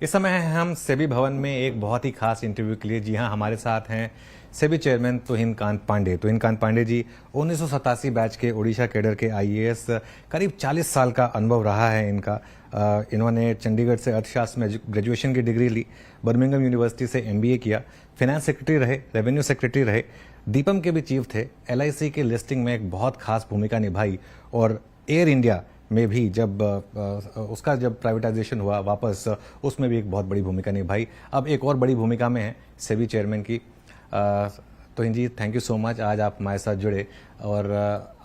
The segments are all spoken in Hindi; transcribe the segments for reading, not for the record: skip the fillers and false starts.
इस समय हैं हम सेबी भवन में एक बहुत ही खास इंटरव्यू के लिए। जी हाँ, हमारे साथ हैं सेबी चेयरमैन तुहिनकांत पांडे। तुहिनकांत पांडे जी 1987 बैच के उड़ीसा कैडर के आईएएस, करीब 40 साल का अनुभव रहा है इनका। इन्होंने चंडीगढ़ से अर्थशास्त्र में ग्रेजुएशन की डिग्री ली, बर्मिंघम यूनिवर्सिटी से एमबीए किया, फाइनेंस सेक्रेटरी रहे, रेवेन्यू सेक्रेटरी रहे, दीपम के भी चीफ थे, एलआईसी की लिस्टिंग में एक बहुत खास भूमिका निभाई और एयर इंडिया में भी जब उसका जब प्राइवेटाइजेशन हुआ वापस, उसमें भी एक बहुत बड़ी भूमिका निभाई। अब एक और बड़ी भूमिका में है सेबी चेयरमैन की। तुहिन जी, थैंक यू सो मच, आज आप हमारे साथ जुड़े। और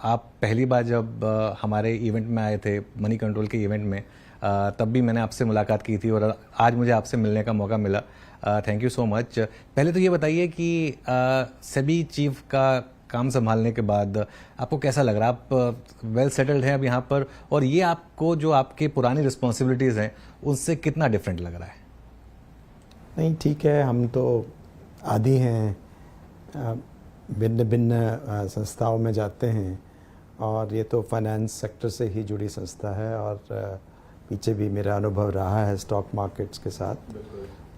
आप पहली बार जब हमारे इवेंट में आए थे, मनी कंट्रोल के इवेंट में, तब भी मैंने आपसे मुलाकात की थी और आज मुझे आपसे मिलने का मौका मिला। Thank you so much. पहले तो ये बताइए कि सेबी चीफ का काम संभालने के बाद आपको कैसा लग रहा है? आप वेल सेटल्ड हैं अब यहाँ पर, और ये आपको जो आपके पुरानी रिस्पॉन्सिबिलिटीज़ हैं उनसे कितना डिफरेंट लग रहा है? नहीं, ठीक है, हम तो आदी हैं, भिन्न भिन्न संस्थाओं में जाते हैं और ये तो फाइनेंस सेक्टर से ही जुड़ी संस्था है और पीछे भी मेरा अनुभव रहा है स्टॉक मार्केट्स के साथ,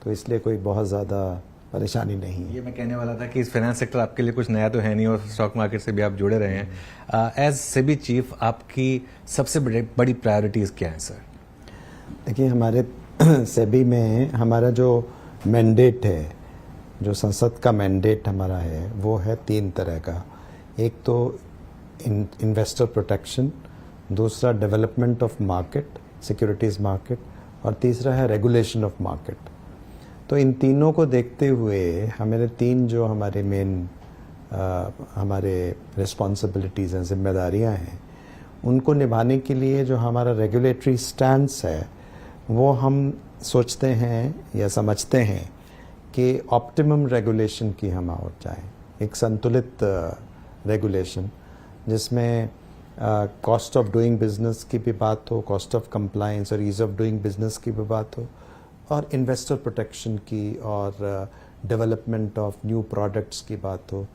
तो इसलिए कोई बहुत ज़्यादा परेशानी नहीं है। ये मैं कहने वाला था कि इस फाइनेंस सेक्टर आपके लिए कुछ नया तो है नहीं और स्टॉक मार्केट से भी आप जुड़े रहे हैं। एज सेबी चीफ आपकी सबसे बड़ी प्रायोरिटीज़ क्या हैं सर? देखिए, हमारे सेबी में हमारा जो मैंडेट है, जो संसद का मैंडेट हमारा है, वो है 3 तरह का। एक तो इन्वेस्टर प्रोटेक्शन, दूसरा development of market, securities market, और तीसरा है रेगुलेशन ऑफ मार्केट। तो इन तीनों को देखते हुए हमारे 3 जो हमारे मेन हमारे रिस्पॉन्सिबिलिटीज़ हैं, जिम्मेदारियां हैं, उनको निभाने के लिए जो हमारा रेगुलेटरी स्टैंस है वो हम सोचते हैं या समझते हैं कि ऑप्टिमम रेगुलेशन की हम और जाएं, एक संतुलित रेगुलेशन जिसमें कॉस्ट ऑफ डूइंग बिजनेस की भी बात हो, कॉस्ट ऑफ कंप्लायंस और ईज ऑफ डूइंग बिजनेस की भी बात हो, और इन्वेस्टर प्रोटेक्शन की और डेवलपमेंट ऑफ न्यू प्रोडक्ट्स की बात हो,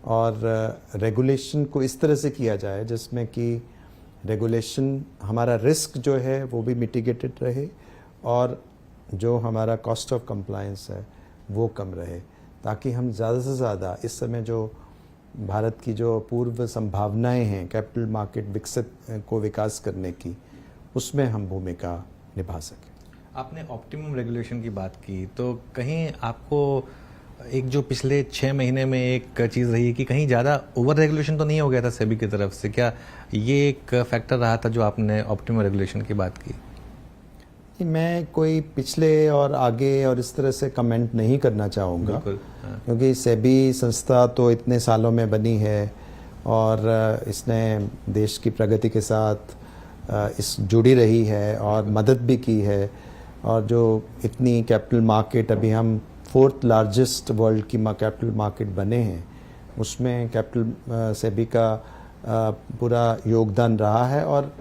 और रेगुलेशन को इस तरह से किया जाए जिसमें कि रेगुलेशन हमारा रिस्क जो है वो भी मिटिगेटेड रहे और जो हमारा कॉस्ट ऑफ कंप्लायंस है वो कम रहे, ताकि हम ज़्यादा से ज़्यादा इस समय जो भारत की जो पूर्व संभावनाएं हैं कैपिटल मार्केट विकसित को विकास करने की, उसमें हम भूमिका निभा सकें। आपने ऑप्टिमम रेगुलेशन की बात की, तो कहीं आपको एक जो पिछले 6 महीने में एक चीज़ रही है कि कहीं ज़्यादा ओवर रेगुलेशन तो नहीं हो गया था सेबी की तरफ से? क्या ये एक फैक्टर रहा था जो आपने ऑप्टिमम रेगुलेशन की बात की? मैं कोई पिछले और आगे और इस तरह से कमेंट नहीं करना चाहूँगा, क्योंकि सेबी संस्था तो इतने सालों में बनी है और इसने देश की प्रगति के साथ इस जुड़ी रही है और मदद भी की है, और जो इतनी कैपिटल मार्केट, अभी हम 4th लार्जेस्ट वर्ल्ड की कैपिटल मार्केट बने हैं, उसमें कैपिटल सेबी का पूरा योगदान रहा है। और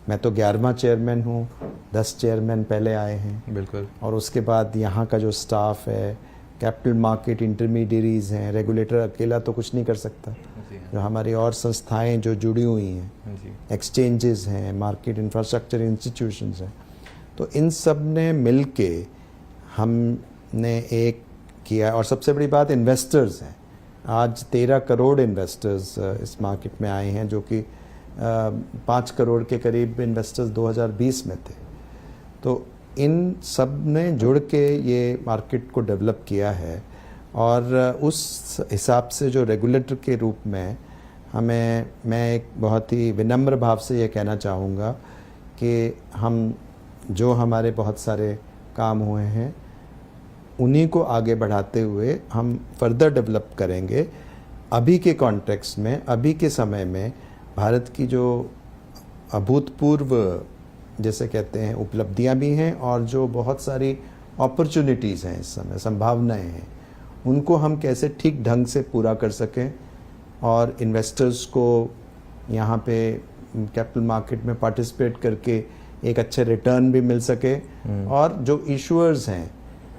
मैं तो 11वां चेयरमैन हूँ, 10 चेयरमैन पहले आए हैं। बिल्कुल। और उसके बाद यहाँ का जो स्टाफ है, कैपिटल मार्केट इंटरमीडियरीज हैं, रेगुलेटर अकेला तो कुछ नहीं कर सकता, जो हमारी और संस्थाएं जो जुड़ी हुई हैं, एक्सचेंजेस हैं, मार्केट इंफ्रास्ट्रक्चर इंस्टीट्यूशंस हैं, तो इन सब ने मिल के हमने एक किया। और सबसे बड़ी बात इन्वेस्टर्स हैं। आज 13 करोड़ इन्वेस्टर्स इस मार्केट में आए हैं, जो कि 5 करोड़ के करीब इन्वेस्टर्स 2020 में थे। तो इन सब ने जुड़ के ये मार्केट को डेवलप किया है, और उस हिसाब से जो रेगुलेटर के रूप में मैं एक बहुत ही विनम्र भाव से ये कहना चाहूँगा कि हम जो हमारे बहुत सारे काम हुए हैं उन्हीं को आगे बढ़ाते हुए हम फर्दर डेवलप करेंगे। अभी के कॉन्टेक्स्ट में, अभी के समय में भारत की जो अभूतपूर्व जैसे कहते हैं उपलब्धियां भी हैं और जो बहुत सारी अपॉर्चुनिटीज़ हैं, इस समय संभावनाएं हैं, उनको हम कैसे ठीक ढंग से पूरा कर सकें और इन्वेस्टर्स को यहाँ पे कैपिटल मार्केट में पार्टिसिपेट करके एक अच्छे रिटर्न भी मिल सके, और जो इशूअर्स हैं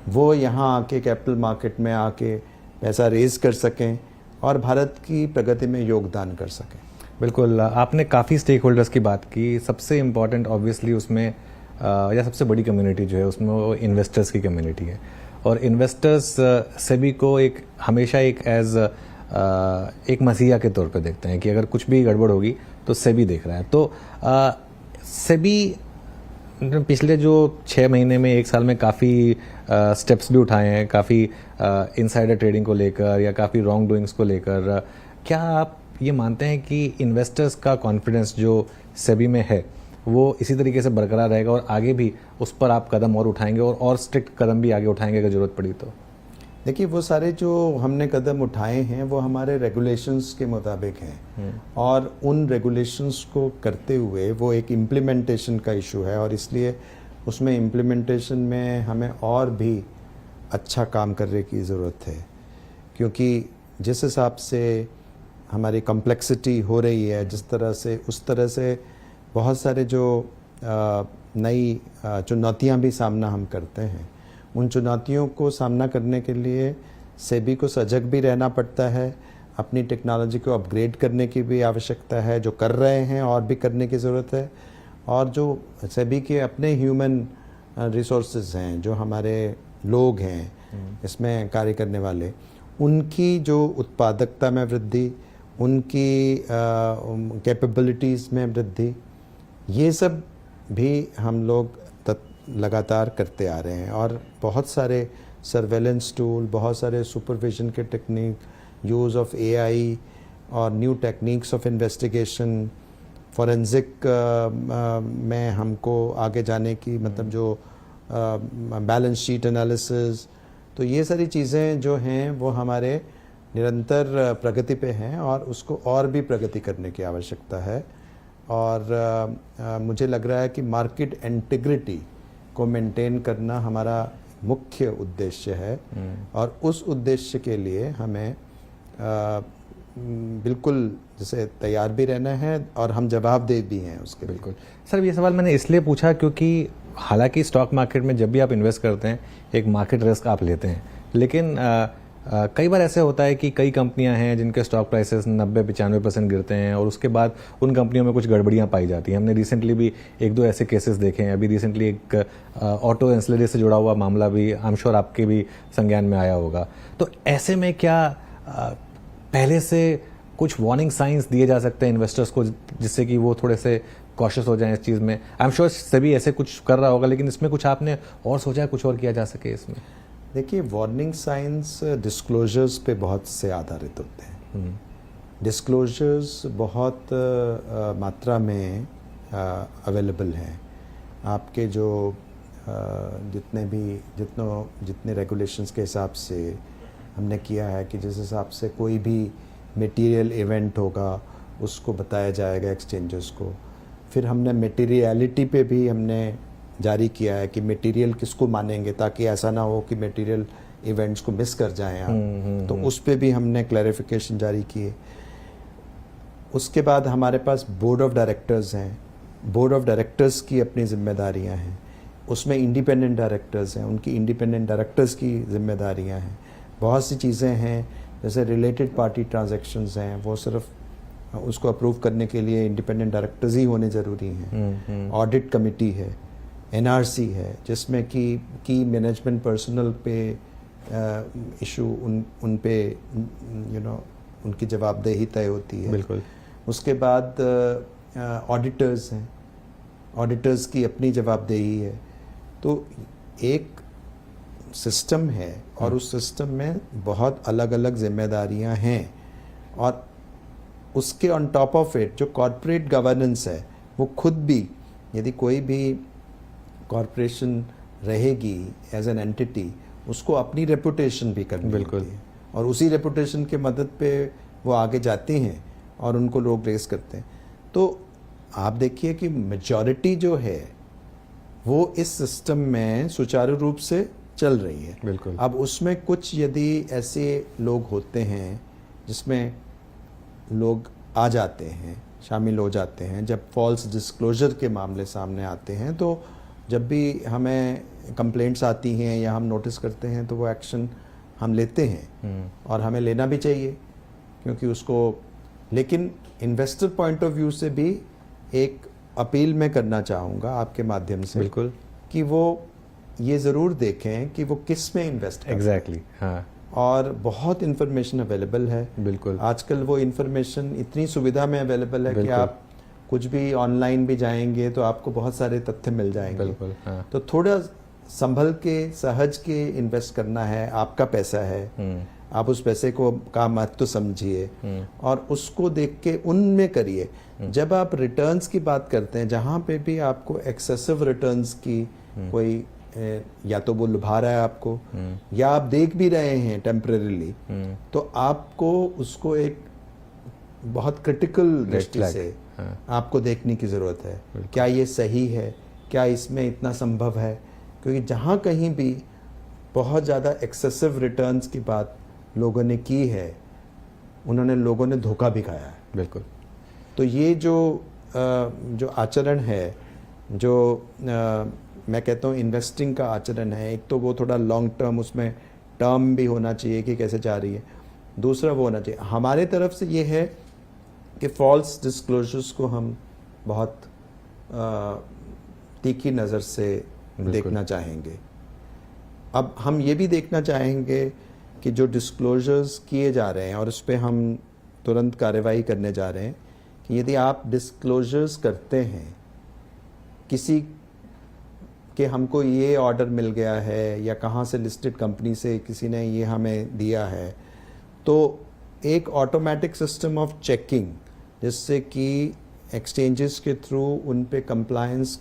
वो यहाँ आके कैपिटल मार्केट में आके पैसा रेज कर सकें और भारत की प्रगति में योगदान कर सकें। बिल्कुल, आपने काफ़ी स्टेक होल्डर्स की बात की। सबसे इम्पॉर्टेंट ऑब्वियसली उसमें या सबसे बड़ी कम्युनिटी जो है उसमें वो इन्वेस्टर्स की कम्युनिटी है, और इन्वेस्टर्स सेबी को एक हमेशा एक एज एक मसीहा के तौर पे देखते हैं कि अगर कुछ भी गड़बड़ होगी तो सेबी देख रहा है। तो सेबी पिछले जो 6 महीने में 1 साल में काफ़ी स्टेप्स भी उठाए हैं, काफ़ी इनसाइडर ट्रेडिंग को लेकर या काफ़ी रॉन्ग डूइंग्स को लेकर। क्या आप ये मानते हैं कि इन्वेस्टर्स का कॉन्फिडेंस जो सेबी में है वो इसी तरीके से बरकरार रहेगा और आगे भी उस पर आप कदम और उठाएंगे और स्ट्रिक्ट कदम भी आगे उठाएंगे अगर ज़रूरत पड़ी तो? देखिए, वो सारे जो हमने कदम उठाए हैं वो हमारे रेगुलेशंस के मुताबिक हैं, और उन रेगुलेशंस को करते हुए वो एक इम्प्लीमेंटेशन का इशू है, और इसलिए उसमें इम्प्लीमेंटेशन में हमें और भी अच्छा काम करने की ज़रूरत है, क्योंकि जिस हिसाब से हमारी कॉम्प्लेक्सिटी हो रही है, जिस तरह से उस तरह से बहुत सारे जो नई चुनौतियां भी सामना हम करते हैं, उन चुनौतियों को सामना करने के लिए सेबी को सजग भी रहना पड़ता है, अपनी टेक्नोलॉजी को अपग्रेड करने की भी आवश्यकता है, जो कर रहे हैं और भी करने की ज़रूरत है, और जो सेबी के अपने ह्यूमन रिसोर्सेज हैं, जो हमारे लोग हैं इसमें कार्य करने वाले, उनकी जो उत्पादकता में वृद्धि, उनकी कैपेबिलिटीज़ में वृद्धि, ये सब भी हम लोग लगातार करते आ रहे हैं। और बहुत सारे सर्वेलेंस टूल, बहुत सारे सुपरविजन के टेक्निक, यूज़ ऑफ एआई और new techniques of investigation, forensic में हमको आगे जाने की मतलब जो बैलेंस शीट एनालिसिस, तो ये सारी चीज़ें जो हैं वो हमारे निरंतर प्रगति पे हैं, और उसको और भी प्रगति करने की आवश्यकता है। और मुझे लग रहा है कि मार्केट इंटीग्रिटी को मेंटेन करना हमारा मुख्य उद्देश्य है, और उस उद्देश्य के लिए हमें बिल्कुल जैसे तैयार भी रहना है, और हम जवाबदेह भी हैं उसके। बिल्कुल सर, ये सवाल मैंने इसलिए पूछा क्योंकि हालांकि स्टॉक मार्केट में जब भी आप इन्वेस्ट करते हैं एक मार्केट रिस्क आप लेते हैं, लेकिन कई बार ऐसे होता है कि कई कंपनियां हैं जिनके स्टॉक प्राइसेस 90-95% गिरते हैं और उसके बाद उन कंपनियों में कुछ गड़बड़ियां पाई जाती हैं। हमने रिसेंटली भी 1-2 ऐसे केसेस देखे हैं। अभी रिसेंटली एक ऑटो एंसिलरी से जुड़ा हुआ मामला भी आई एम श्योर आपके भी संज्ञान में आया होगा। तो ऐसे में क्या पहले से कुछ वार्निंग साइंस दिए जा सकते हैं इन्वेस्टर्स को, जिससे कि वो थोड़े से कॉशियस हो जाएं इस चीज़ में? आई एम श्योर सभी ऐसे कुछ कर रहा होगा, लेकिन इसमें कुछ आपने और सोचा है कुछ और किया जा सके इसमें? देखिए, वार्निंग साइंस डिस्क्लोजर्स पे बहुत से आधारित होते हैं। डिस्क्लोजर्स बहुत मात्रा में अवेलेबल हैं। आपके जो जितने रेगुलेशंस के हिसाब से हमने किया है कि जिस हिसाब से कोई भी मटेरियल इवेंट होगा उसको बताया जाएगा एक्सचेंजर्स को। फिर हमने मटेरियलिटी पे भी हमने जारी किया है कि मटेरियल किसको मानेंगे, ताकि ऐसा ना हो कि मटेरियल इवेंट्स को मिस कर जाएं आप। तो उस पे भी हमने क्लैरिफिकेशन जारी किए। उसके बाद हमारे पास बोर्ड ऑफ डायरेक्टर्स हैं। बोर्ड ऑफ डायरेक्टर्स की अपनी जिम्मेदारियां हैं, उसमें इंडिपेंडेंट डायरेक्टर्स हैं, उनकी इंडिपेंडेंट डायरेक्टर्स की जिम्मेदारियां हैं। बहुत सी चीज़ें हैं जैसे रिलेटेड पार्टी ट्रांजैक्शंस हैं, वो सिर्फ उसको अप्रूव करने के लिए इंडिपेंडेंट डायरेक्टर्स ही होने ज़रूरी हैं। ऑडिट कमेटी है, एनआरसी है, जिसमें कि मैनेजमेंट पर्सनल पे इशू उन पे उनकी जवाबदेही तय होती है। बिल्कुल। उसके बाद ऑडिटर्स हैं, ऑडिटर्स की अपनी जवाबदेही है। तो एक सिस्टम है और उस सिस्टम में बहुत अलग अलग जिम्मेदारियां हैं, और उसके ऑन टॉप ऑफ इट जो कॉर्पोरेट गवर्नेंस है वो खुद भी, यदि कोई भी कॉरपोरेशन रहेगी एज एन एंटिटी, उसको अपनी रेपुटेशन भी करनी होती है, और उसी रेपुटेशन के मदद पे वो आगे जाते हैं और उनको लोग रेस करते हैं। तो आप देखिए कि मेजॉरिटी जो है वो इस सिस्टम में सुचारू रूप से चल रही है। बिल्कुल। अब उसमें कुछ यदि ऐसे लोग होते हैं जिसमें लोग आ जाते हैं, शामिल हो जाते हैं, जब फॉल्स डिस्क्लोजर के मामले सामने आते हैं, तो जब भी हमें कंप्लेंट्स आती हैं या हम नोटिस करते हैं तो वो एक्शन हम लेते हैं, और हमें लेना भी चाहिए, क्योंकि उसको, लेकिन इन्वेस्टर पॉइंट ऑफ व्यू से भी एक अपील मैं करना चाहूँगा आपके माध्यम से बिल्कुल कि वो ये ज़रूर देखें कि वो किस में इन्वेस्ट करें। एग्जैक्टली हाँ और बहुत इन्फॉर्मेशन अवेलेबल है बिल्कुल आजकल। वो इन्फॉर्मेशन इतनी सुविधा में अवेलेबल है कि बिल्कुल। आप कुछ भी ऑनलाइन भी जाएंगे तो आपको बहुत सारे तथ्य मिल जाएंगे। बिल्कुल हाँ तो थोड़ा संभल के सहज के इन्वेस्ट करना है। आपका पैसा है, आप उस पैसे को का महत्व समझिए और उसको देख के उनमें करिए। जब आप रिटर्न्स की बात करते हैं, जहाँ पे भी आपको एक्सेसिव रिटर्न्स की कोई या तो वो लुभा रहा है आपको या आप देख भी रहे हैं टेम्परेरीली, तो आपको उसको एक बहुत क्रिटिकल दृष्टि से आपको देखने की ज़रूरत है। क्या ये सही है, क्या इसमें इतना संभव है? क्योंकि जहाँ कहीं भी बहुत ज़्यादा एक्सेसिव रिटर्न्स की बात लोगों ने की है, उन्होंने लोगों ने धोखा भी खाया है। बिल्कुल। तो ये जो आचरण है, जो मैं कहता हूँ इन्वेस्टिंग का आचरण है, एक तो वो थोड़ा लॉन्ग टर्म, उसमें टर्म भी होना चाहिए कि कैसे जा रही है। दूसरा वो होना चाहिए, हमारे तरफ से ये है कि फॉल्स डिस्क्लोजर्स को हम बहुत तीखी नज़र से देखना चाहेंगे। अब हम ये भी देखना चाहेंगे कि जो डिस्क्लोजर्स किए जा रहे हैं और उस पर हम तुरंत कार्रवाई करने जा रहे हैं कि यदि आप डिस्क्लोजर्स करते हैं किसी कि हमको ये ऑर्डर मिल गया है या कहाँ से लिस्टेड कंपनी से किसी ने ये हमें दिया है, तो एक ऑटोमेटिक सिस्टम ऑफ चेकिंग, जिससे कि एक्सचेंजेस के थ्रू उन पे कंप्लायंस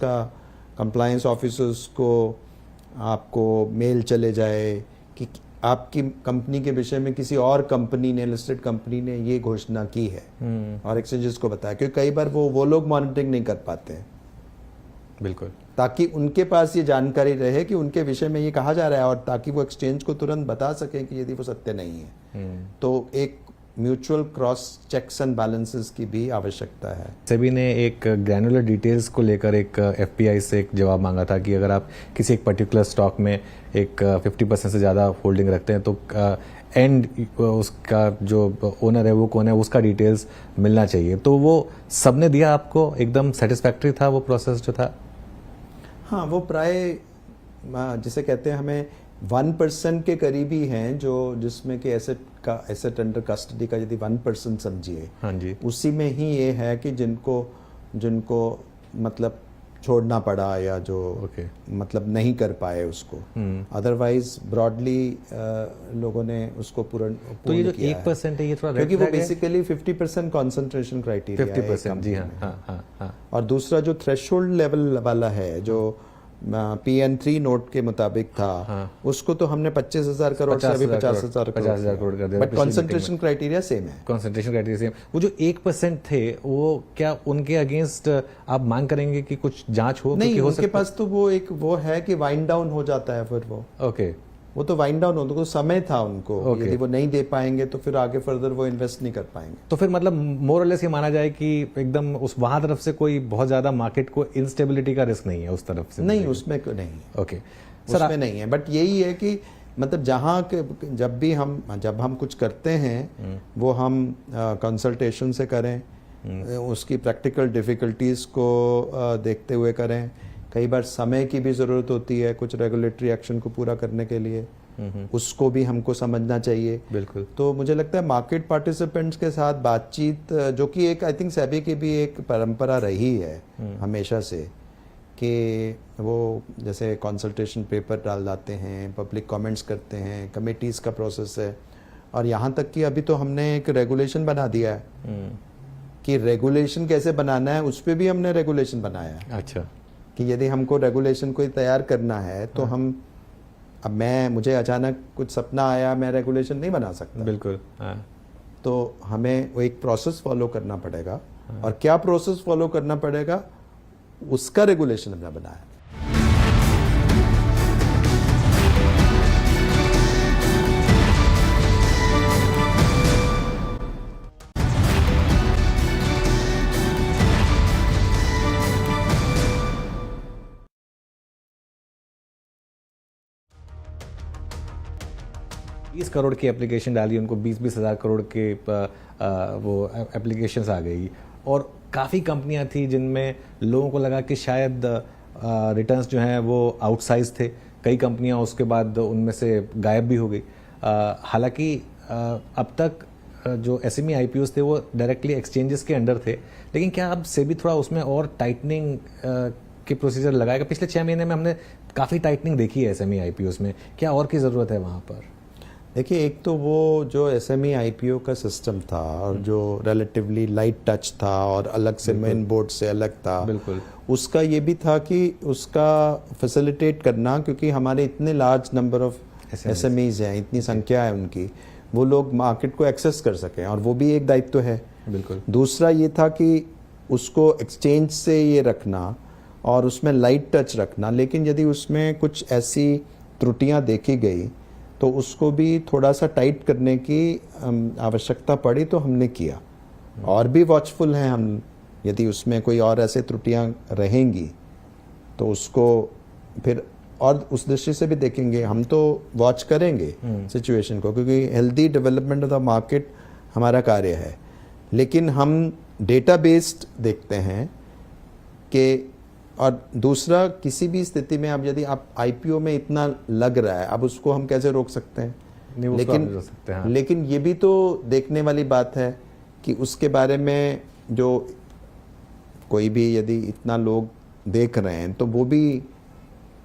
ऑफिसर्स को आपको मेल चले जाए कि आपकी कंपनी के विषय में किसी और कंपनी ने, लिस्टेड कंपनी ने ये घोषणा की है और एक्सचेंजेस को बताया। क्योंकि कई बार वो लोग मॉनिटरिंग नहीं कर पाते हैं। बिल्कुल। ताकि उनके पास ये जानकारी रहे कि उनके विषय में ये कहा जा रहा है और ताकि वो एक्सचेंज को तुरंत बता सकें कि यदि वो सत्य नहीं है। तो एक mutual cross checks and balances की भी आवश्यकता है। सेबी ने एक ग्रैनुलर डिटेल्स को लेकर एक एफपीआई से एक जवाब मांगा था कि अगर आप किसी एक पर्टिकुलर स्टॉक में एक 50% से ज़्यादा होल्डिंग रखते हैं तो एंड उसका जो ओनर है वो कौन है, उसका डिटेल्स मिलना चाहिए। तो वो सबने दिया आपको, एकदम सेटिस्फैक्ट्री था वो प्रोसेस जो था? हाँ, वो प्राय जिसे कहते हैं हमें 1% के करीबी हैं, जो जिसमें कि एसेट अंडर कस्टडी का यदि 1% समझिए, हाँ जी, उसी में ही ये है कि जिनको मतलब छोड़ना पड़ा या जो मतलब नहीं कर पाए उसको। अदरवाइज ब्रॉडली लोगों ने उसको पूर्ण तो ये जो 1% है ये थोड़ा क्योंकि वो बेसिकली 50% कॉन्सेंट्रेशन क्राइटेरिया 50%, जी हाँ। और दूसरा जो थ्रेशोल्ड लेवल वाला है, जो PN3 नोट के मुताबिक था, उसको तो हमने 25,000 करोड़ से अभी 50,000 करोड़ कर दिया। बट कंसंट्रेशन क्राइटेरिया सेम है। Concentration criteria same. वो जो 1% थे, वो क्या उनके अगेंस्ट आप मांग करेंगे कि कुछ जांच हो? नहीं, उनके पास तो वो है कि वाइंड डाउन हो जाता है फिर वो। ओके, वो तो वाइंड डाउन हो, तो समय था उनको। यदि वो नहीं दे पाएंगे तो फिर आगे फर्दर वो इन्वेस्ट नहीं कर पाएंगे। तो फिर मतलब मोर और लेस ये माना जाए कि एकदम उस वहां तरफ से कोई बहुत ज्यादा मार्केट को इंस्टेबिलिटी का रिस्क नहीं है उस तरफ से? नहीं, उसमें नहीं। ओके उसमें नहीं है। बट यही है कि मतलब जब हम कुछ करते हैं वो हम कंसल्टेशन से करें, उसकी प्रैक्टिकल डिफिकल्टीज को देखते हुए करें। कई बार समय की भी ज़रूरत होती है कुछ रेगुलेटरी एक्शन को पूरा करने के लिए, उसको भी हमको समझना चाहिए। बिल्कुल। तो मुझे लगता है मार्केट पार्टिसिपेंट्स के साथ बातचीत, जो कि एक आई थिंक सेबी की भी एक परंपरा रही है हमेशा से, कि वो जैसे कंसल्टेशन पेपर डाल जाते हैं, पब्लिक कमेंट्स करते हैं, कमेटीज़ का प्रोसेस है, और यहाँ तक कि अभी तो हमने एक रेगुलेशन बना दिया है कि रेगुलेशन कैसे बनाना है, उस पर भी हमने रेगुलेशन बनाया है। अच्छा, कि यदि हमको रेगुलेशन कोई तैयार करना है तो मुझे अचानक कुछ सपना आया, मैं रेगुलेशन नहीं बना सकता। बिल्कुल। तो हमें वो एक प्रोसेस फॉलो करना पड़ेगा, और क्या प्रोसेस फॉलो करना पड़ेगा उसका रेगुलेशन हमने बनाया। बीस करोड़ की एप्लीकेशन डाली, उनको 20-20 हज़ार करोड़ के वो एप्लीकेशंस आ गई, और काफ़ी कंपनियां थी जिनमें लोगों को लगा कि शायद रिटर्न्स जो हैं वो आउटसाइज थे। कई कंपनियां उसके बाद उनमें से गायब भी हो गई। हालांकि अब तक जो एसएमई आईपीओस थे वो डायरेक्टली एक्सचेंजेस के अंडर थे, लेकिन क्या अब सेबी थोड़ा उसमें और टाइटनिंग के प्रोसीजर लगाएगा? पिछले 6 महीने में हमने काफ़ी टाइटनिंग देखी है एसएमई आईपीओस में, क्या और की ज़रूरत है वहाँ पर? देखिए, एक तो वो जो एसएमई आईपीओ का सिस्टम था और जो रिलेटिवली लाइट टच था और अलग से मेन बोर्ड से अलग था, बिल्कुल, उसका ये भी था कि उसका फैसिलिटेट करना, क्योंकि हमारे इतने लार्ज नंबर ऑफ एसएमईज हैं, इतनी संख्या है उनकी, वो लोग मार्केट को एक्सेस कर सकें, और वो भी एक दायित्व है। बिल्कुल। दूसरा ये था कि उसको एक्सचेंज से ये रखना और उसमें लाइट टच रखना, लेकिन यदि उसमें कुछ ऐसी त्रुटियां देखी गई तो उसको भी थोड़ा सा टाइट करने की आवश्यकता पड़ी, तो हमने किया। और भी वॉचफुल हैं हम, यदि उसमें कोई और ऐसे त्रुटियां रहेंगी तो उसको फिर और उस दृष्टि से भी देखेंगे। हम तो वॉच करेंगे सिचुएशन को, क्योंकि healthy development of the market हमारा कार्य है, लेकिन हम डेटा बेस्ड देखते हैं कि, और दूसरा, किसी भी स्थिति में अब यदि आप आईपीओ में इतना लग रहा है, अब उसको हम कैसे रोक सकते हैं? लेकिन ये भी तो देखने वाली बात है कि उसके बारे में जो कोई भी यदि इतना लोग देख रहे हैं तो वो भी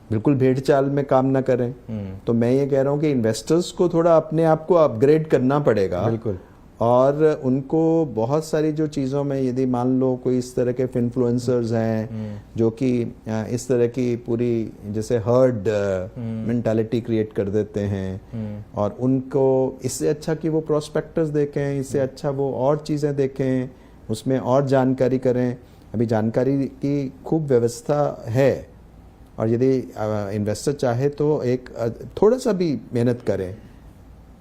बिल्कुल भेड़ चाल में काम ना करें। तो मैं ये कह रहा हूँ कि इन्वेस्टर्स को थोड़ा अपने आप को अपग्रेड करना पड़ेगा। बिल्कुल। और उनको बहुत सारी जो चीज़ों में, यदि मान लो कोई इस तरह के इन्फ्लुएंसर्स हैं जो कि इस तरह की पूरी जैसे हर्ड मेंटालिटी क्रिएट कर देते हैं, और उनको इससे अच्छा कि वो प्रोस्पेक्टस देखें, इससे अच्छा वो और चीज़ें देखें, उसमें और जानकारी करें। अभी जानकारी की खूब व्यवस्था है, और यदि इन्वेस्टर चाहे तो एक थोड़ा सा भी मेहनत करें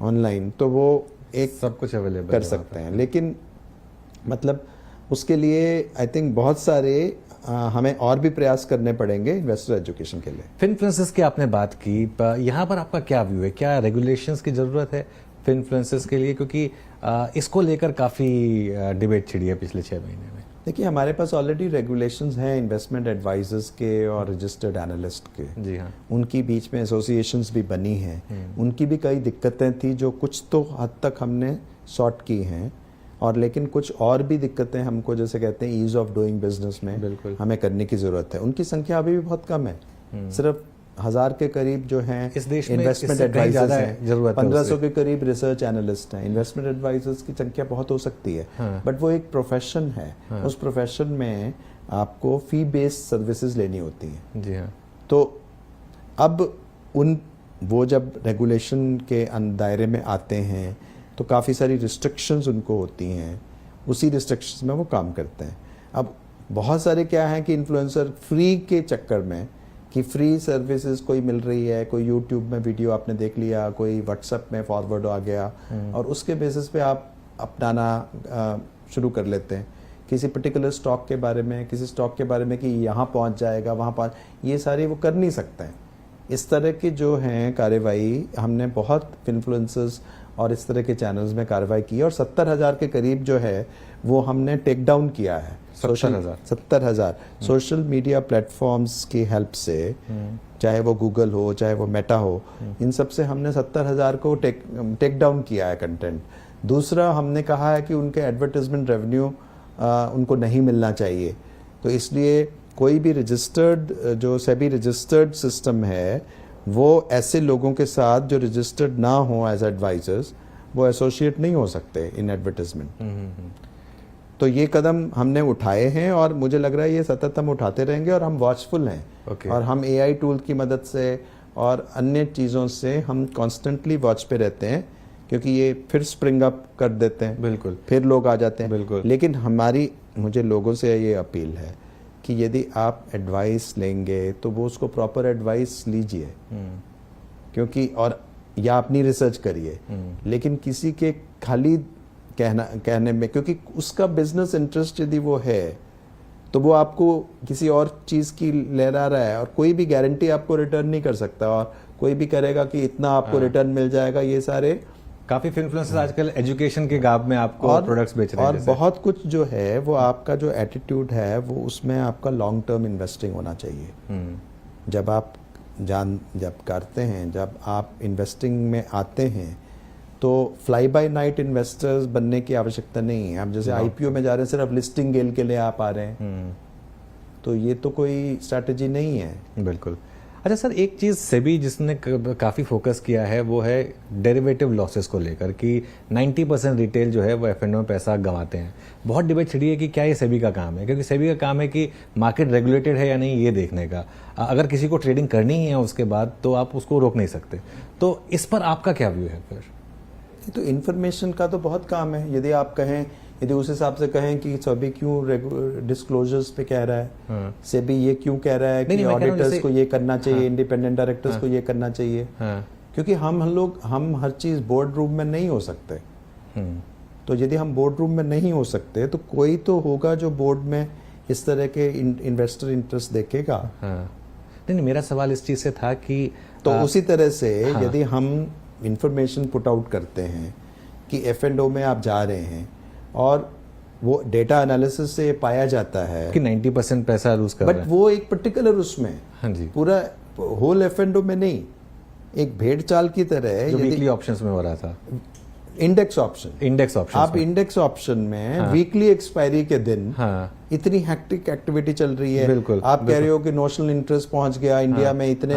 ऑनलाइन तो वो एक सब कुछ अवेलेबल कर सकते हैं। लेकिन मतलब उसके लिए आई थिंक बहुत सारे हमें और भी प्रयास करने पड़ेंगे इन्वेस्टर एजुकेशन के लिए। फिनफ्लुएंसर्स की आपने बात की, यहाँ पर आपका क्या व्यू है? क्या रेगुलेशंस की जरूरत है फिनफ्लुएंसर्स के लिए? क्योंकि इसको लेकर काफी डिबेट छिड़ी है पिछले 6 महीने में। देखिए, हमारे पास ऑलरेडी रेगुलेशंस हैं इन्वेस्टमेंट एडवाइजर्स के और रजिस्टर्ड एनालिस्ट के। जी हाँ। उनकी बीच में एसोसिएशंस भी बनी हैं। उनकी भी कई दिक्कतें थी जो कुछ तो हद तक हमने सॉर्ट की हैं, और लेकिन कुछ और भी दिक्कतें हमको, जैसे कहते हैं ईज ऑफ डूइंग बिजनेस में, बिल्कुल, हमें करने की जरूरत है। उनकी संख्या अभी भी बहुत कम है, सिर्फ 1000 के करीब जो हैं इस देश में इन्वेस्टमेंट एडवाइजर्स हैं, 1500 के करीब रिसर्च एनालिस्ट हैं। इन्वेस्टमेंट एडवाइजर्स की संख्या बहुत हो सकती है, बट वो एक प्रोफेशन है। उस प्रोफेशन में आपको फी बेस्ड सर्विसेज लेनी होती हैं। जी हाँ। तो अब वो जब रेगुलेशन के दायरे में आते हैं तो काफ़ी सारी रिस्ट्रिक्शंस उनको होती हैं, उसी रिस्ट्रिक्शंस में वो काम करते हैं। अब बहुत सारे क्या हैं कि इन्फ्लुएंसर फ्री के चक्कर में, कि फ्री सर्विसेज कोई मिल रही है, कोई यूट्यूब में वीडियो आपने देख लिया, कोई व्हाट्सएप में फॉरवर्ड आ गया, और उसके बेसिस पे आप अपनाना शुरू कर लेते हैं किसी पर्टिकुलर स्टॉक के बारे में, किसी स्टॉक के बारे में कि यहाँ पहुँच जाएगा, वहाँ पहुँच, ये सारे वो कर नहीं सकते हैं। इस तरह की जो हैं कार्रवाई हमने बहुत इन्फ्लुएंसर्स और इस तरह के चैनल्स में कार्रवाई की, और 70,000 के करीब जो है वो हमने टेक डाउन किया है। 70,000 सोशल मीडिया प्लेटफॉर्म्स की हेल्प से, चाहे वो गूगल हो, चाहे वो मेटा हो, इन सब से हमने 70,000 को टेक डाउन किया है कंटेंट। दूसरा, हमने कहा है कि उनके एडवर्टाइजमेंट रेवेन्यू उनको नहीं मिलना चाहिए, तो इसलिए कोई भी रजिस्टर्ड, जो सेबी रजिस्टर्ड सिस्टम है, वो ऐसे लोगों के साथ जो रजिस्टर्ड ना हो एज एडवाइजर्स, वो एसोसिएट नहीं हो सकते इन एडवर्टाइजमेंट। तो ये कदम हमने उठाए हैं, और मुझे लग रहा है ये सतत हम उठाते रहेंगे, और हम वॉचफुल हैं। और हम एआई टूल की मदद से और अन्य चीज़ों से हम कॉन्स्टेंटली वॉच पे रहते हैं, क्योंकि ये फिर स्प्रिंग अप कर देते हैं, बिल्कुल, फिर लोग आ जाते हैं। बिल्कुल। लेकिन मुझे लोगों से ये अपील है कि यदि आप एडवाइस लेंगे तो वो उसको प्रॉपर एडवाइस लीजिए, क्योंकि, और या अपनी रिसर्च करिए, लेकिन किसी के खाली कहने में, क्योंकि उसका बिजनेस इंटरेस्ट यदि वो है तो वो आपको किसी और चीज़ की लहरा रहा है, और कोई भी गारंटी आपको रिटर्न नहीं कर सकता, और कोई भी करेगा कि इतना आपको रिटर्न मिल जाएगा, ये सारे काफी इन्फ्लुएंसर्स आजकल एजुकेशन के गाब में आपको प्रोडक्ट्स बेच रहे हैं और जैसे। बहुत कुछ जो है वो आपका जो एटीट्यूड है वो उसमें आपका लॉन्ग टर्म इन्वेस्टिंग होना चाहिए। जब करते हैं, जब आप इन्वेस्टिंग में आते हैं तो फ्लाई बाय नाइट इन्वेस्टर्स बनने की आवश्यकता नहीं है। आप जैसे आईपीओ में जा रहे हैं सिर्फ लिस्टिंग गेल के लिए आप आ रहे हैं, तो ये तो कोई स्ट्रैटेजी नहीं है। बिल्कुल। अच्छा सर, एक चीज़ सेबी जिसने काफ़ी फोकस किया है वो है डेरिवेटिव लॉसेस को लेकर कि 90% रिटेल जो है वो एफ&ओ में पैसा गंवाते हैं। बहुत डिबेट छिड़ी है कि क्या ये सेबी का काम है, क्योंकि सेबी का काम है कि मार्केट रेगुलेटेड है या नहीं ये देखने का। अगर किसी को ट्रेडिंग करनी ही है उसके बाद तो आप उसको रोक नहीं सकते। तो इस पर आपका क्या व्यू है फिर? तो इन्फॉर्मेशन का तो बहुत काम है। यदि आप कहें, यदि उस हिसाब से कहें कि सेबी क्यों डिस्क्लोजर्स पे कह रहा है, सेबी ये क्यों कह रहा है कि ऑडिटर्स को ये करना चाहिए, इंडिपेंडेंट डायरेक्टर्स को ये करना चाहिए, क्योंकि हम हर चीज बोर्ड रूम में नहीं हो सकते। तो यदि हम बोर्ड रूम में नहीं हो सकते तो कोई तो होगा जो बोर्ड में इस तरह के इन्वेस्टर इंटरेस्ट देखेगा। नहीं, मेरा सवाल इस चीज से था कि तो उसी तरह से यदि हम इंफॉर्मेशन पुट आउट करते हैं कि एफ&ओ में आप जा रहे हैं और वो डेटा एनालिसिस से पाया जाता है कि 90% पैसा लूज कर रहे हैं, बट वो एक पर्टिकुलर उसमें, हाँ जी, पूरा होल एफ&ओ में नहीं, एक भेड़ चाल की तरह जो वीकली ऑप्शंस में हो रहा था। इंडेक्स ऑप्शन आप इंडेक्स ऑप्शन में वीकली एक्सपायरी के दिन इतनी हैक्टिक एक्टिविटी चल रही है। बिल्कुल, आप कह रहे हो कि नोशनल इंटरेस्ट पहुंच गया इंडिया में इतने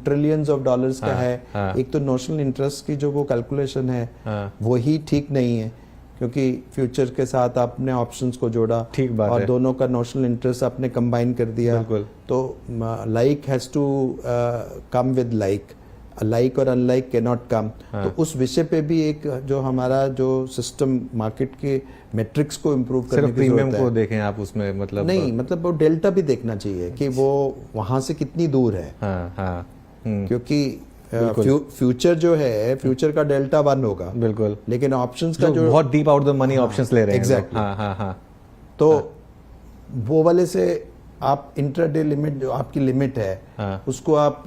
ट्रिलियंस ऑफ डॉलर्स का है। एक तो नोशनल इंटरेस्ट की जो वो कैलकुलेशन है वो ही ठीक नहीं है, क्योंकि फ्यूचर के साथ आपने ऑप्शंस को जोड़ा, ठीक बात और है, दोनों का नोशनल इंटरेस्ट आपने कंबाइन कर दिया। तो like has to come with like और अनलाइक कैन नॉट कम। तो उस विषय पे भी एक जो हमारा जो सिस्टम मार्केट के मैट्रिक्स को इम्प्रूव करने की प्रीमियम जरूरत को है। देखें आप उसमें, मतलब नहीं, मतलब वो डेल्टा भी देखना चाहिए कि वो वहां से कितनी दूर है। क्योंकि फ्यूचर जो है, फ्यूचर का डेल्टा 1 होगा, बिल्कुल, लेकिन ऑप्शंस का जो बहुत deep out the money options ले रहे हैं। एग्जैक्टली। तो वो वाले से आप इंट्राडे लिमिट, जो आपकी लिमिट है, उसको आप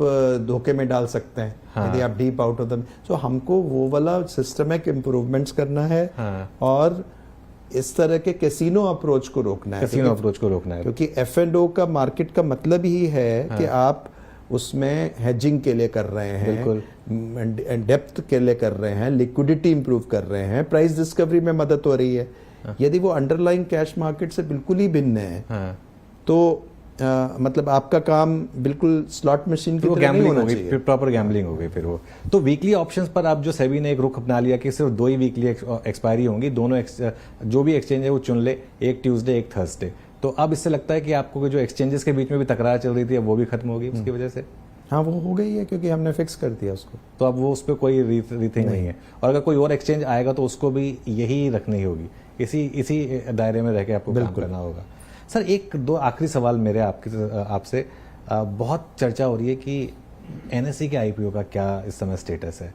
धोखे में डाल सकते हैं यदि आप डीप आउट ऑफ द। सो हमको वो वाला सिस्टमिक इम्प्रूवमेंट करना है और इस तरह के कैसीनो अप्रोच को रोकना है, क्योंकि एफ&ओ का मार्केट का मतलब ही है कि आप उसमें हेजिंग के लिए कर रहे हैं, डेप्थ के लिए कर रहे हैं, लिक्विडिटी इंप्रूव कर रहे हैं, प्राइस डिस्कवरी में मदद हो रही है। यदि वो अंडरलाइंग कैश मार्केट से बिल्कुल ही भिन्न है तो मतलब आपका काम बिल्कुल स्लॉट मशीन की तरह नहीं होना चाहिए, फिर प्रॉपर गैम्बलिंग हो गई फिर वो। तो वीकली ऑप्शंस पर आप जो सेबी ने एक रुख अपना लिया कि सिर्फ 2 ही वीकली एक्सपायरी होंगी, दोनों जो भी एक्सचेंज है वो चुन ले, एक ट्यूसडे एक थर्सडे। तो अब इससे लगता है कि आपको जो एक्सचेंजेस के बीच में भी तकरार चल रही थी वो भी खत्म होगी उसकी वजह से? हाँ, वो हो गई है क्योंकि हमने फिक्स कर दिया उसको। तो अब वो उस पर कोई रीथिंग नहीं है, और अगर कोई और एक्सचेंज आएगा तो उसको भी यही रखनी होगी, इसी दायरे में रह के आपको काम करना होगा। सर, एक दो आखिरी सवाल मेरे आपसे। बहुत चर्चा हो रही है कि एनएसई के आईपीओ का क्या इस समय स्टेटस है,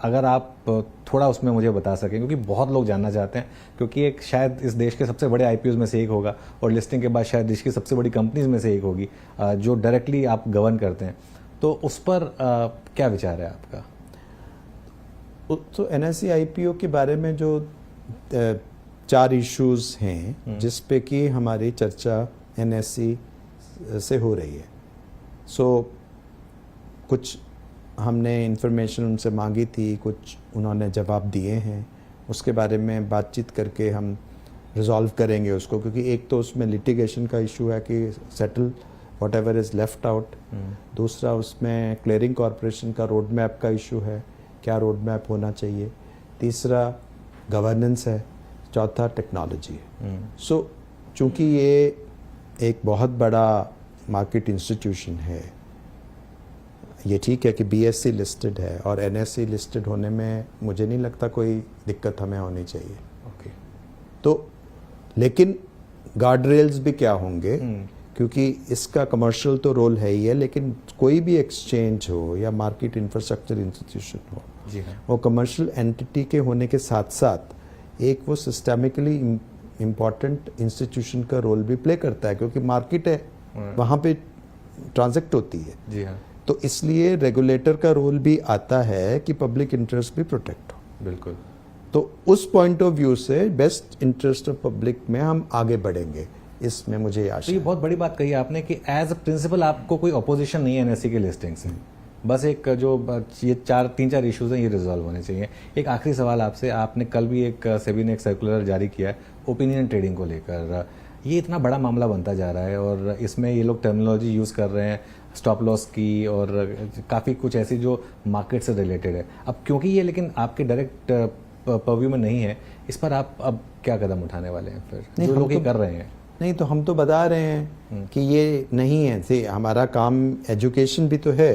अगर आप थोड़ा उसमें मुझे बता सकें, क्योंकि बहुत लोग जानना चाहते हैं, क्योंकि एक शायद इस देश के सबसे बड़े आईपीओ में से एक होगा और लिस्टिंग के बाद शायद देश की सबसे बड़ी कंपनीज में से एक होगी जो डायरेक्टली आप गवर्न करते हैं। तो उस पर क्या विचार है आपका? तो एनएसई आईपीओ के बारे में जो 4 इश्यूज हैं जिस पे कि हमारी चर्चा एनएसई से हो रही है। कुछ हमने इंफॉर्मेशन उनसे मांगी थी, कुछ उन्होंने जवाब दिए हैं, उसके बारे में बातचीत करके हम रिजॉल्व करेंगे उसको, क्योंकि एक तो उसमें लिटिगेशन का इशू है कि settle what ever is left out, दूसरा उसमें क्लियरिंग कॉरपोरेशन का रोड मैप का इशू है, क्या रोड मैप होना चाहिए, तीसरा गवर्नेंस है, चौथा टेक्नोलॉजी है। चूँकि ये एक बहुत बड़ा मार्केट इंस्टीट्यूशन है, ये ठीक है कि बीएससी लिस्टेड है और एनएसई लिस्टेड होने में मुझे नहीं लगता कोई दिक्कत हमें होनी चाहिए। तो लेकिन गार्ड रेल्स भी क्या होंगे, क्योंकि इसका कमर्शियल तो रोल है ही है, लेकिन कोई भी एक्सचेंज हो या मार्केट इंफ्रास्ट्रक्चर इंस्टीट्यूशन हो, वो कमर्शियल एंटिटी के होने के साथ साथ एक वो सिस्टेमिकली इम्पॉर्टेंट इंस्टीट्यूशन का रोल भी प्ले करता है, क्योंकि मार्केट है, वहाँ पे ट्रांजैक्ट होती है। तो इसलिए रेगुलेटर का रोल भी आता है कि पब्लिक इंटरेस्ट भी प्रोटेक्ट हो। बिल्कुल। तो उस पॉइंट ऑफ व्यू से बेस्ट इंटरेस्ट ऑफ पब्लिक में हम आगे बढ़ेंगे, इसमें मुझे आशा तो ये है। बहुत बड़ी बात कही आपने कि एज अ प्रिंसिपल आपको कोई अपोजिशन नहीं है एनएससी के लिस्टिंग से, बस एक जो ये तीन चार इश्यूज हैं ये रिजॉल्व होने चाहिए। एक आखिरी सवाल आपसे, आपने कल भी एक सेबी ने एक सर्कुलर जारी किया है ओपिनियन ट्रेडिंग को लेकर, ये इतना बड़ा मामला बनता जा रहा है और इसमें ये लोग टर्मिनोलॉजी यूज़ कर रहे हैं स्टॉप लॉस की और काफ़ी कुछ ऐसी जो मार्केट से रिलेटेड है। अब क्योंकि ये लेकिन आपके डायरेक्ट परव्यू में नहीं है, इस पर आप अब क्या कदम उठाने वाले हैं फिर, जो लोग ये कर रहे हैं? नहीं, तो हम तो बता रहे हैं कि ये नहीं है। से हमारा काम एजुकेशन भी तो है,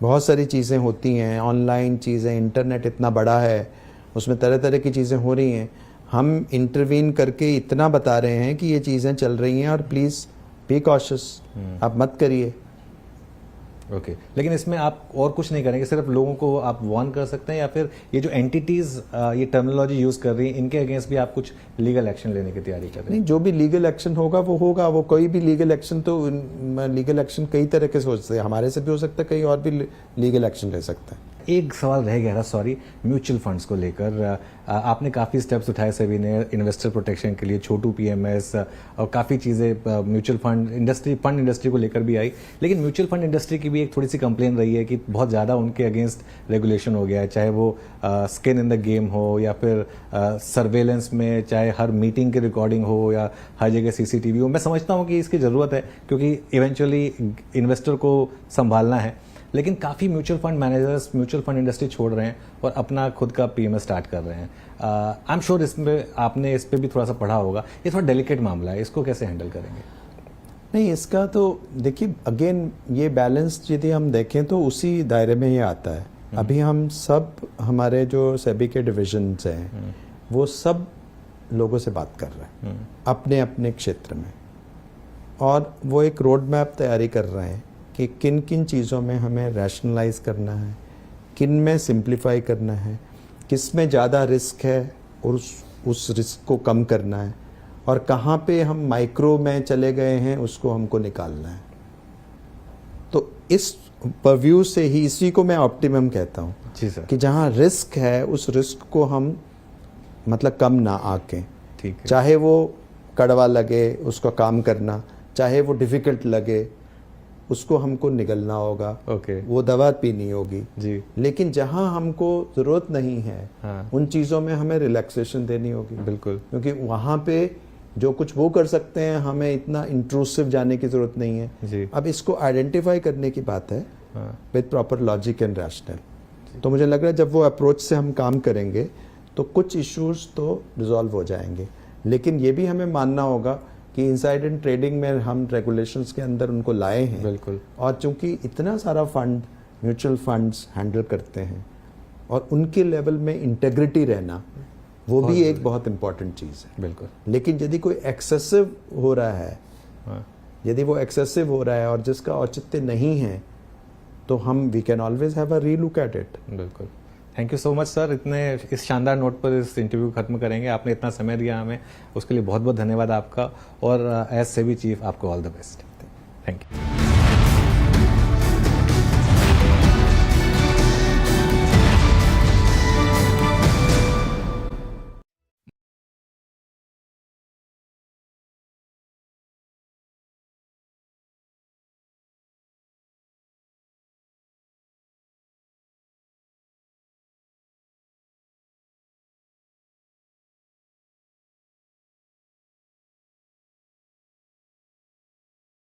बहुत सारी चीज़ें होती हैं, ऑनलाइन चीज़ें, इंटरनेट इतना बड़ा है, उसमें तरह तरह की चीज़ें हो रही हैं। हम इंटरवीन करके इतना बता रहे हैं कि ये चीज़ें चल रही हैं और प्लीज़ बी कॉशियस, आप मत करिए। ओके लेकिन इसमें आप और कुछ नहीं करेंगे, सिर्फ लोगों को आप वार्न कर सकते हैं, या फिर ये जो एंटिटीज ये टर्मिनोलॉजी यूज कर रही हैं इनके अगेंस्ट भी आप कुछ लीगल एक्शन लेने की तैयारी कर रहे हैं? नहीं, जो भी लीगल एक्शन होगा वो होगा। वो कोई भी लीगल एक्शन, तो लीगल एक्शन कई तरह के हो सकते हैं, हमारे से भी हो सकता है, कहीं और भी लीगल एक्शन ले सकते हैं। एक सवाल रह गया था, सॉरी, म्यूचुअल फंड्स को लेकर आपने काफ़ी स्टेप्स उठाए सेबी ने इन्वेस्टर प्रोटेक्शन के लिए, छोटू पीएमएस और काफ़ी चीज़ें म्यूचुअल फंड इंडस्ट्री को लेकर भी आई, लेकिन म्यूचुअल फंड इंडस्ट्री की भी एक थोड़ी सी कंप्लेन रही है कि बहुत ज़्यादा उनके अगेंस्ट रेगुलेशन हो गया है, चाहे वो स्किन इन द गेम हो या फिर सर्वेलेंस में, चाहे हर मीटिंग की रिकॉर्डिंग हो या हर जगह सीसीटीवी हो। मैं समझता हूँ कि इसकी ज़रूरत है क्योंकि इवेंचुअली इन्वेस्टर को संभालना है, लेकिन काफ़ी mutual fund managers mutual fund industry छोड़ रहे हैं और अपना खुद का पीएमएस स्टार्ट कर रहे हैं। आई एम श्योर इसमें आपने इस पर भी थोड़ा सा पढ़ा होगा, ये थोड़ा डेलिकेट मामला है, इसको कैसे हैंडल करेंगे? नहीं, इसका तो देखिए, अगेन ये बैलेंस यदि हम देखें तो उसी दायरे में ही आता है। अभी हम सब, हमारे जो सेबी के डिविजन्स हैं वो सब लोगों से बात कर रहे हैं अपने अपने क्षेत्र में, और वो एक रोड मैप तैयारी कर रहे हैं कि किन किन चीज़ों में हमें रैशनलाइज करना है, किन में सिंप्लीफाई करना है, किस में ज़्यादा रिस्क है और उस रिस्क को कम करना है, और कहाँ पे हम माइक्रो में चले गए हैं उसको हमको निकालना है। तो इस परव्यू से ही, इसी को मैं ऑप्टिमम कहता हूँ जी सर, कि जहाँ रिस्क है उस रिस्क को हम मतलब कम ना आके, ठीक है, चाहे वो कड़वा लगे उसको काम करना, चाहे वो डिफिकल्ट लगे उसको हमको निगलना होगा, ओके, वो दवा पीनी होगी जी, लेकिन जहां हमको जरूरत नहीं है हाँ, उन चीज़ों में हमें रिलैक्सेशन देनी होगी, बिल्कुल, क्योंकि वहां पे जो कुछ वो कर सकते हैं हमें इतना इंट्रूसिव जाने की जरूरत नहीं है। जी, अब इसको आइडेंटिफाई करने की बात है हाँ, with proper logic and rational. तो मुझे लग रहा है जब वो अप्रोच से हम काम करेंगे तो कुछ इश्यूज तो रिजॉल्व हो जाएंगे, लेकिन ये भी हमें मानना होगा कि इनसाइडर ट्रेडिंग में हम रेगुलेशंस के अंदर उनको लाए हैं, बिल्कुल, और चूंकि इतना सारा फंड म्यूचुअल फंड्स हैंडल करते हैं और उनके लेवल में इंटेग्रिटी रहना वो भी एक बहुत इंपॉर्टेंट चीज़ है। बिल्कुल, लेकिन यदि कोई एक्सेसिव हो रहा है, हाँ, यदि वो एक्सेसिव हो रहा है और जिसका औचित्य नहीं है, तो हम we can always have a relook at it. बिल्कुल। Thank you so much sir, इतने इस शानदार नोट पर इस इंटरव्यू खत्म करेंगे। आपने इतना समय दिया हमें, उसके लिए बहुत बहुत धन्यवाद आपका, और एज सेबी चीफ आपको all the best. Thank you.